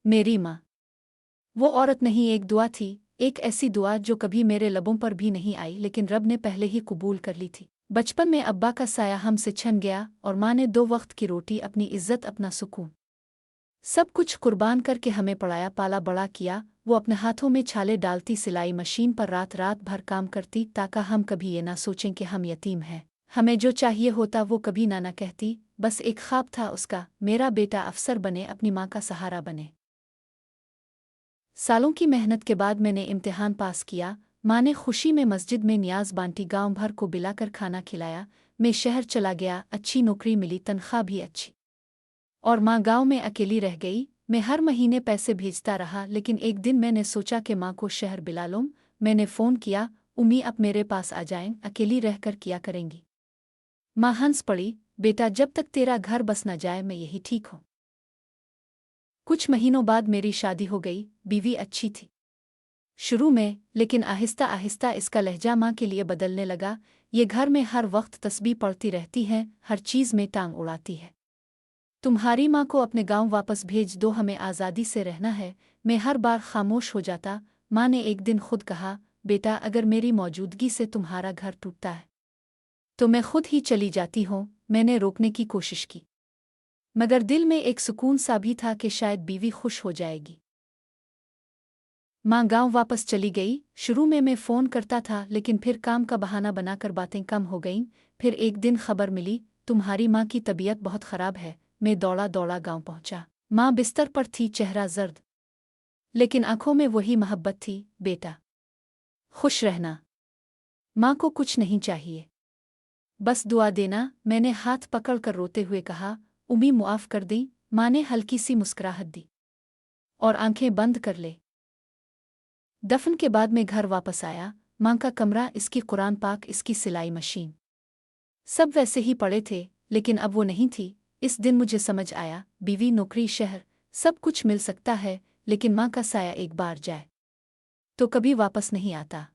मेरी माँ वो औरत नहीं, एक दुआ थी, एक ऐसी दुआ जो कभी मेरे लबों पर भी नहीं आई, लेकिन रब ने पहले ही कबूल कर ली थी। बचपन में अब्बा का साया हमसे छिन गया और माँ ने 2 वक्त की रोटी, अपनी इज्जत, अपना सुकून, सब कुछ कुर्बान करके हमें पढ़ाया, पाला, बड़ा किया। वो अपने हाथों में छाले डालती, सिलाई मशीन पर रात रात भर काम करती, ताकि हम कभी ये ना सोचें कि हम यतीम हैं। हमें जो चाहिए होता वो कभी ना कहती। बस एक ख्वाब था उसका, मेरा बेटा अफसर बने, अपनी माँ का सहारा बने। सालों की मेहनत के बाद मैंने इम्तिहान पास किया। माँ ने खुशी में मस्जिद में नियाज बांटी, गांव भर को बिलाकर खाना खिलाया। मैं शहर चला गया, अच्छी नौकरी मिली, तनख्वाह भी अच्छी, और माँ गांव में अकेली रह गई। मैं हर महीने पैसे भेजता रहा, लेकिन एक दिन मैंने सोचा कि माँ को शहर बुला लूं। मैंने फ़ोन किया, उम्मी अब मेरे पास आ जाएं, अकेली रहकर किया करेंगी। माँ हंस पड़ी, बेटा जब तक तेरा घर बस न जाए मैं यही ठीक हूँ। कुछ महीनों बाद मेरी शादी हो गई। बीवी अच्छी थी शुरू में, लेकिन आहिस्ता आहिस्ता इसका लहजा माँ के लिए बदलने लगा। ये घर में हर वक्त तस्बीह पढ़ती रहती है, हर चीज़ में टांग उड़ाती है। तुम्हारी माँ को अपने गांव वापस भेज दो, हमें आज़ादी से रहना है। मैं हर बार खामोश हो जाता। माँ ने एक दिन खुद कहा, बेटा अगर मेरी मौजूदगी से तुम्हारा घर टूटता है तो मैं खुद ही चली जाती हूँ। मैंने रोकने की कोशिश की, मगर दिल में एक सुकून सा भी था कि शायद बीवी खुश हो जाएगी। माँ गांव वापस चली गई। शुरू में मैं फ़ोन करता था, लेकिन फिर काम का बहाना बनाकर बातें कम हो गईं। फिर एक दिन खबर मिली, तुम्हारी माँ की तबीयत बहुत ख़राब है। मैं दौड़ा दौड़ा गांव पहुंचा। माँ बिस्तर पर थी, चेहरा जर्द, लेकिन आंखों में वही मोहब्बत थी। बेटा खुश रहना, माँ को कुछ नहीं चाहिए, बस दुआ देना। मैंने हाथ पकड़कर रोते हुए कहा, उम्मी मुआफ़ कर दी। माँ ने हल्की सी मुस्कुराहट दी और आंखें बंद कर ले। दफन के बाद मैं घर वापस आया। माँ का कमरा, इसकी कुरान पाक, इसकी सिलाई मशीन, सब वैसे ही पड़े थे, लेकिन अब वो नहीं थी। इस दिन मुझे समझ आया, बीवी, नौकरी, शहर, सब कुछ मिल सकता है, लेकिन माँ का साया एक बार जाए तो कभी वापस नहीं आता।